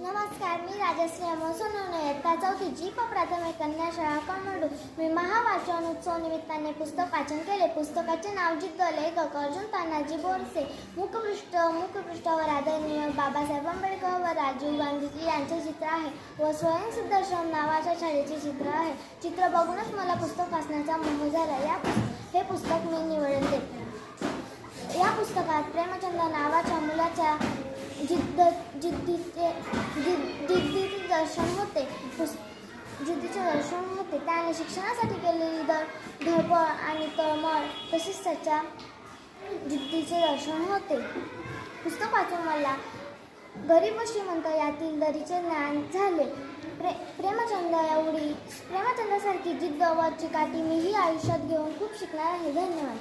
नमस्कार, मी राजश्री अमोल सोनवणे, इयत्ता चौथी जी प्राथमिक कन्या शाळा कळमडू. मी महावाचन उत्सव निमित्ताने पुस्तक वाचन केले. पुस्तकाचे नाव जिद्द, लेखक अर्जुन तानाजी बोरसे. मुखपृष्ठावर आदरणीय बाबासाहेब आंबेडकर व राजीव गांधी यांचे चित्र आहे व स्वयंसिद्धश्रम नावाच्या शाळेचे चित्र आहे. चित्र बघूनच मला पुस्तक वाचण्याचा मोह झाला. हे पुस्तक मी निवडले. या पुस्तकात प्रेमचंद नावाच्या मुलाच्या जिद्दीचे दर्शन होते. त्याने शिक्षणासाठी केलेली धडपड आणि तळमळ तसेच त्याच्या जिद्दीचे दर्शन होते. पुस्तक वाचून मला गरीब व श्रीमंत यातील दरीचे ज्ञान झाले. प्रेमचंदासारखी जिद्द व चिकाटी मीही आयुष्यात घेऊन खूप शिकणार आहे. धन्यवाद.